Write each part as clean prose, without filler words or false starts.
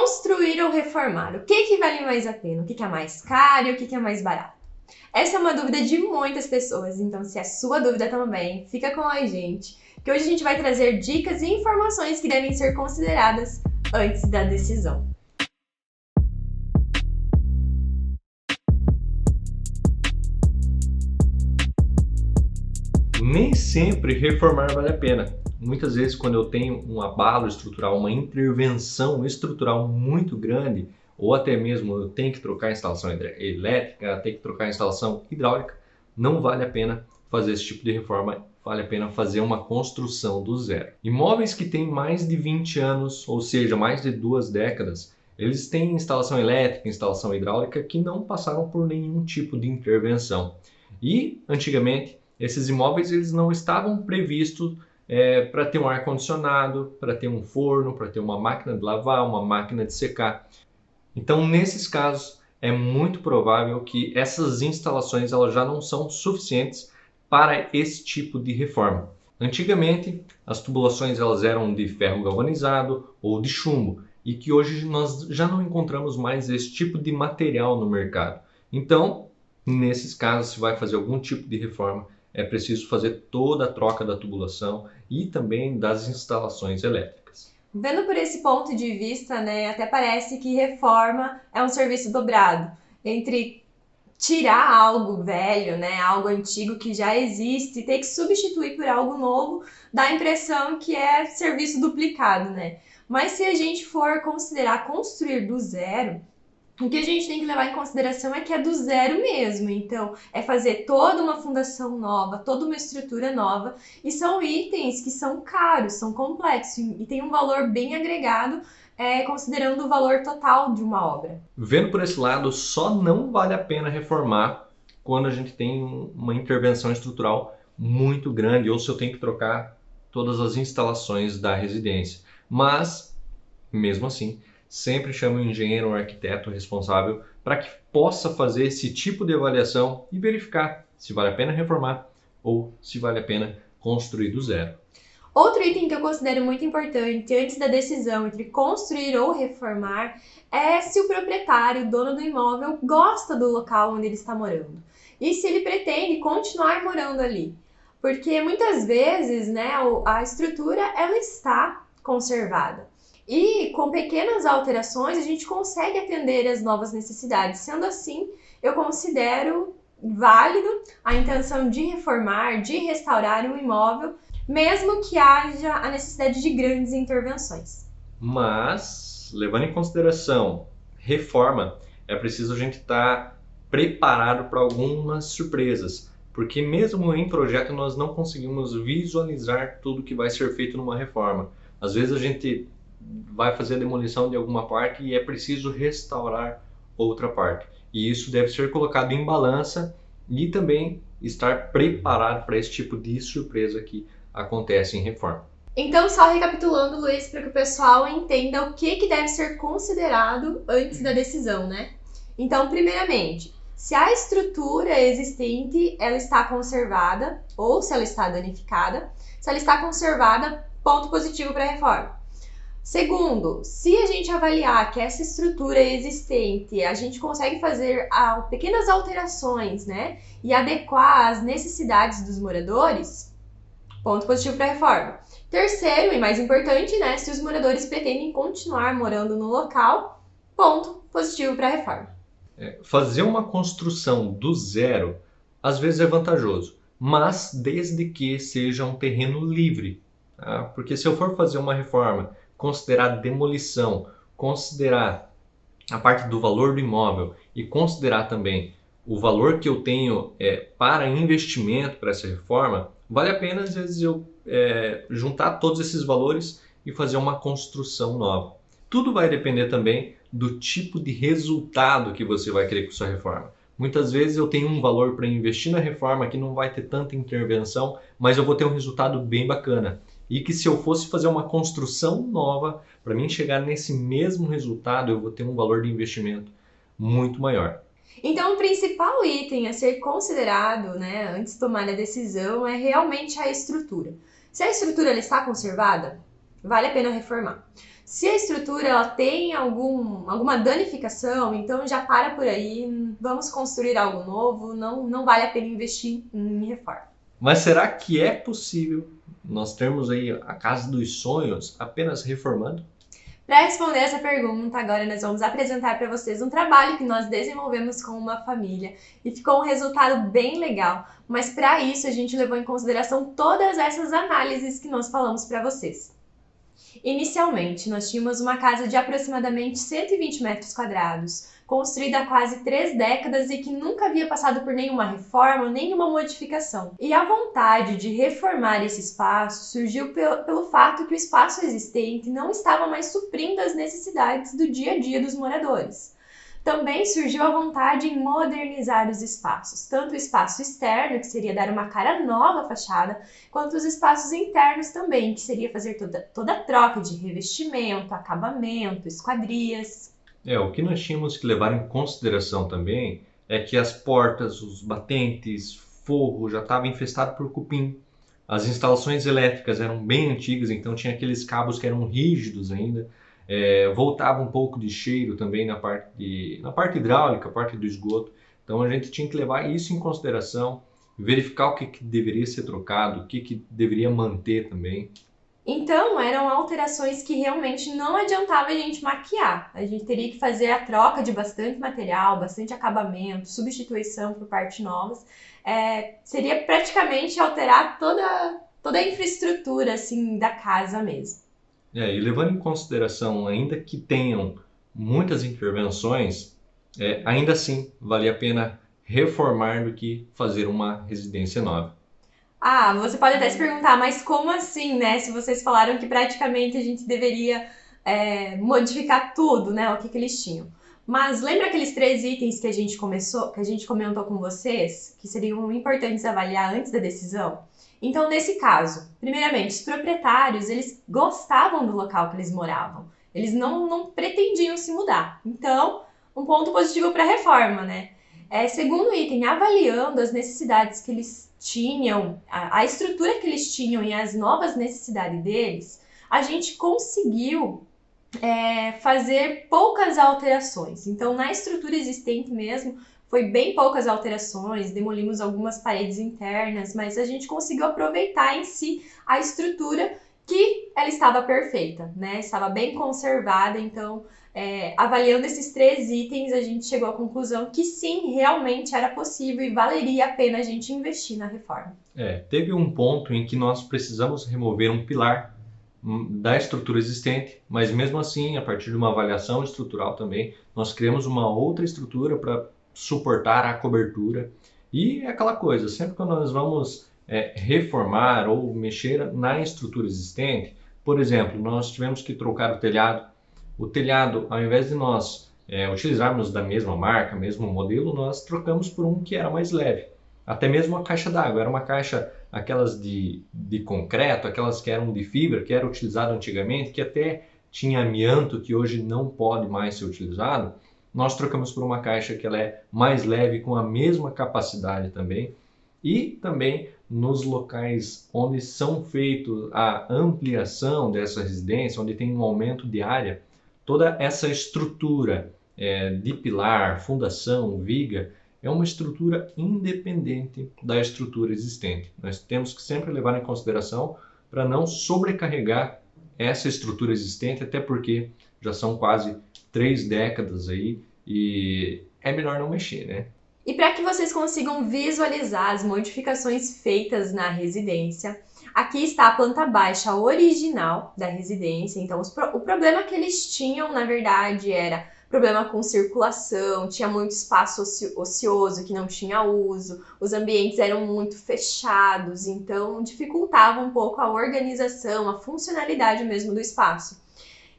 Construir ou reformar? O que vale mais a pena? O que é mais caro e o que é mais barato? Essa é uma dúvida de muitas pessoas, então se é sua dúvida também, fica com a gente, que hoje a gente vai trazer dicas e informações que devem ser consideradas antes da decisão. Nem sempre reformar vale a pena. Muitas vezes, quando eu tenho um abalo estrutural, uma intervenção estrutural muito grande, ou até mesmo eu tenho que trocar a instalação elétrica, tenho que trocar a instalação hidráulica, não vale a pena fazer esse tipo de reforma, vale a pena fazer uma construção do zero. Imóveis que têm mais de 20 anos, ou seja, mais de 2 décadas, eles têm instalação elétrica, instalação hidráulica que não passaram por nenhum tipo de intervenção. E, antigamente, esses imóveis eles não estavam previstos para ter um ar-condicionado, para ter um forno, para ter uma máquina de lavar, uma máquina de secar. Então, nesses casos, é muito provável que essas instalações elas já não são suficientes para esse tipo de reforma. Antigamente, as tubulações elas eram de ferro galvanizado ou de chumbo e que hoje nós já não encontramos mais esse tipo de material no mercado. Então, nesses casos, se vai fazer algum tipo de reforma, é preciso fazer toda a troca da tubulação e também das instalações elétricas. Vendo por esse ponto de vista, né, até parece que reforma é um serviço dobrado entre tirar algo velho, né, algo antigo que já existe e ter que substituir por algo novo, dá a impressão que é serviço duplicado, né? Mas se a gente for considerar construir do zero, o que a gente tem que levar em consideração é que é do zero mesmo. Então, é fazer toda uma fundação nova, toda uma estrutura nova. E são itens que são caros, são complexos e tem um valor bem agregado, considerando o valor total de uma obra. Vendo por esse lado, só não vale a pena reformar quando a gente tem uma intervenção estrutural muito grande ou se eu tenho que trocar todas as instalações da residência. Mas, mesmo assim, sempre chame o engenheiro ou arquiteto responsável para que possa fazer esse tipo de avaliação e verificar se vale a pena reformar ou se vale a pena construir do zero. Outro item que eu considero muito importante antes da decisão entre construir ou reformar é se o proprietário, o dono do imóvel, gosta do local onde ele está morando e se ele pretende continuar morando ali. Porque muitas vezes, né, a estrutura ela está conservada. E com pequenas alterações a gente consegue atender às novas necessidades. Sendo assim, eu considero válido a intenção de reformar, de restaurar um imóvel, mesmo que haja a necessidade de grandes intervenções. Mas, levando em consideração reforma, é preciso a gente estar preparado para algumas surpresas, porque mesmo em projeto nós não conseguimos visualizar tudo que vai ser feito numa reforma. Às vezes a gente vai fazer a demolição de alguma parte e é preciso restaurar outra parte. E isso deve ser colocado em balança e também estar preparado para esse tipo de surpresa que acontece em reforma. Então, só recapitulando, Luiz, para que o pessoal entenda o que deve ser considerado antes da decisão, né? Então, primeiramente, se a estrutura existente ela está conservada ou se ela está danificada. Se ela está conservada, ponto positivo para a reforma. Segundo, se a gente avaliar que essa estrutura existente, a gente consegue fazer pequenas alterações, né, e adequar às necessidades dos moradores, ponto positivo para a reforma. Terceiro, e mais importante, né, se os moradores pretendem continuar morando no local, ponto positivo para a reforma. Fazer uma construção do zero, às vezes é vantajoso, mas desde que seja um terreno livre. Tá? Porque se eu for fazer uma reforma, considerar demolição, considerar a parte do valor do imóvel e considerar também o valor que eu tenho para investimento para essa reforma, vale a pena às vezes eu juntar todos esses valores e fazer uma construção nova. Tudo vai depender também do tipo de resultado que você vai querer com sua reforma. Muitas vezes eu tenho um valor para investir na reforma que não vai ter tanta intervenção, mas eu vou ter um resultado bem bacana. E que se eu fosse fazer uma construção nova, para mim chegar nesse mesmo resultado, eu vou ter um valor de investimento muito maior. Então, o principal item a ser considerado, né, antes de tomar a decisão é realmente a estrutura. Se a estrutura ela está conservada, vale a pena reformar. Se a estrutura ela tem alguma danificação, então já para por aí, vamos construir algo novo, não vale a pena investir em reforma. Mas será que é possível nós termos aí a casa dos sonhos apenas reformando? Para responder essa pergunta, agora nós vamos apresentar para vocês um trabalho que nós desenvolvemos com uma família e ficou um resultado bem legal, mas para isso a gente levou em consideração todas essas análises que nós falamos para vocês. Inicialmente, nós tínhamos uma casa de aproximadamente 120 metros quadrados, construída há quase 3 décadas e que nunca havia passado por nenhuma reforma, nenhuma modificação. E a vontade de reformar esse espaço surgiu pelo fato que o espaço existente não estava mais suprindo as necessidades do dia a dia dos moradores. Também surgiu a vontade em modernizar os espaços, tanto o espaço externo, que seria dar uma cara nova à fachada, quanto os espaços internos também, que seria fazer toda a troca de revestimento, acabamento, esquadrias. O que nós tínhamos que levar em consideração também é que as portas, os batentes, forro já estava infestado por cupim. As instalações elétricas eram bem antigas, então tinha aqueles cabos que eram rígidos ainda. Voltava um pouco de cheiro também na parte hidráulica, parte do esgoto. Então a gente tinha que levar isso em consideração, verificar o que deveria ser trocado, o que deveria manter também. Então, eram alterações que realmente não adiantava a gente maquiar. A gente teria que fazer a troca de bastante material, bastante acabamento, substituição por partes novas. Seria praticamente alterar toda a infraestrutura assim, da casa mesmo. E levando em consideração ainda que tenham muitas intervenções, ainda assim vale a pena reformar do que fazer uma residência nova. Você pode até se perguntar, mas como assim, né? Se vocês falaram que praticamente a gente deveria modificar tudo, né? O que eles tinham. Mas lembra aqueles 3 itens que a gente comentou com vocês, que seriam importantes avaliar antes da decisão? Então, nesse caso, primeiramente, os proprietários, eles gostavam do local que eles moravam. Eles não pretendiam se mudar. Então, um ponto positivo para a reforma, né? Segundo item, avaliando as necessidades que eles tinham, a estrutura que eles tinham e as novas necessidades deles, a gente conseguiu fazer poucas alterações. Então, na estrutura existente mesmo, foi bem poucas alterações, demolimos algumas paredes internas, mas a gente conseguiu aproveitar em si a estrutura que ela estava perfeita, né? Estava bem conservada, então avaliando esses 3 itens, a gente chegou à conclusão que sim, realmente era possível e valeria a pena a gente investir na reforma. Teve um ponto em que nós precisamos remover um pilar da estrutura existente, mas mesmo assim, a partir de uma avaliação estrutural também, nós criamos uma outra estrutura para suportar a cobertura. E é aquela coisa, sempre que nós vamos reformar ou mexer na estrutura existente, por exemplo, nós tivemos que trocar o telhado. O telhado, ao invés de nós utilizarmos da mesma marca, mesmo modelo, nós trocamos por um que era mais leve. Até mesmo a caixa d'água, era uma caixa, aquelas de concreto, aquelas que eram de fibra, que era utilizado antigamente, que até tinha amianto, que hoje não pode mais ser utilizado. Nós trocamos por uma caixa que ela é mais leve, com a mesma capacidade também. E também nos locais onde são feitos a ampliação dessa residência, onde tem um aumento de área, toda essa estrutura de pilar, fundação, viga, é uma estrutura independente da estrutura existente. Nós temos que sempre levar em consideração para não sobrecarregar essa estrutura existente, até porque já são quase 3 décadas aí e é melhor não mexer, né? E para que vocês consigam visualizar as modificações feitas na residência, aqui está a planta baixa original da residência. Então, o problema que eles tinham, na verdade, era problema com circulação, tinha muito espaço ocioso que não tinha uso, os ambientes eram muito fechados, então dificultava um pouco a organização, a funcionalidade mesmo do espaço.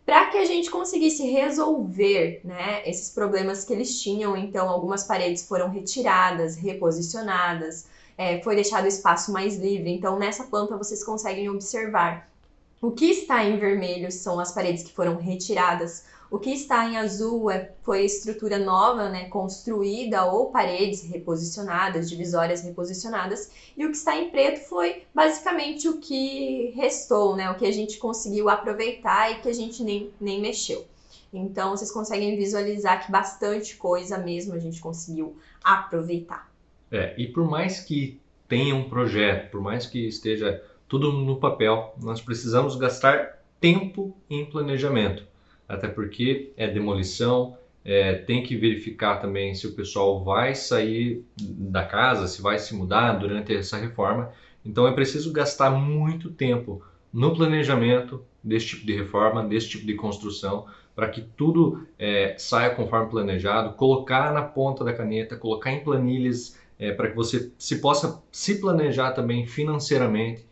Para que a gente conseguisse resolver, né, esses problemas que eles tinham, então algumas paredes foram retiradas, reposicionadas, foi deixado o espaço mais livre. Então nessa planta vocês conseguem observar O que está em vermelho são as paredes que foram retiradas. O que está em azul foi a estrutura nova, né, construída, ou paredes reposicionadas, divisórias reposicionadas. E o que está em preto foi basicamente o que restou, né, o que a gente conseguiu aproveitar e que a gente nem mexeu. Então, vocês conseguem visualizar que bastante coisa mesmo a gente conseguiu aproveitar. E por mais que tenha um projeto, por mais que esteja tudo no papel, nós precisamos gastar tempo em planejamento. Até porque é demolição, tem que verificar também se o pessoal vai sair da casa, se vai se mudar durante essa reforma. Então é preciso gastar muito tempo no planejamento desse tipo de reforma, desse tipo de construção, para que tudo saia conforme planejado, colocar na ponta da caneta, colocar em planilhas, para que você possa se planejar também financeiramente,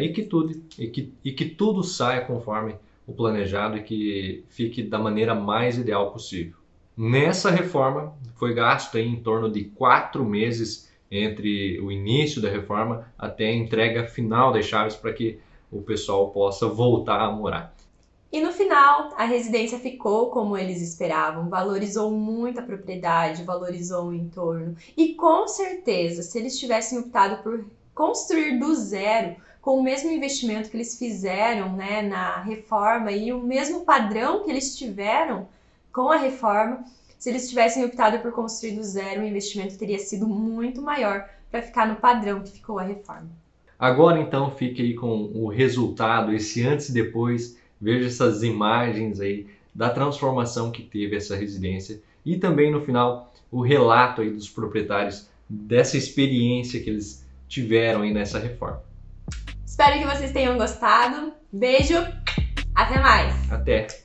e que tudo saia conforme o planejado e que fique da maneira mais ideal possível. Nessa reforma foi gasto aí em torno de 4 meses entre o início da reforma até a entrega final das chaves para que o pessoal possa voltar a morar. E no final, a residência ficou como eles esperavam, valorizou muito a propriedade, valorizou o entorno. E com certeza, se eles tivessem optado por construir do zero, com o mesmo investimento que eles fizeram, né, na reforma e o mesmo padrão que eles tiveram com a reforma, se eles tivessem optado por construir do zero, o investimento teria sido muito maior para ficar no padrão que ficou a reforma. Agora então fique aí com o resultado, esse antes e depois. Veja essas imagens aí da transformação que teve essa residência e também no final o relato aí dos proprietários dessa experiência que eles tiveram aí nessa reforma. Espero que vocês tenham gostado. Beijo, até mais! Até!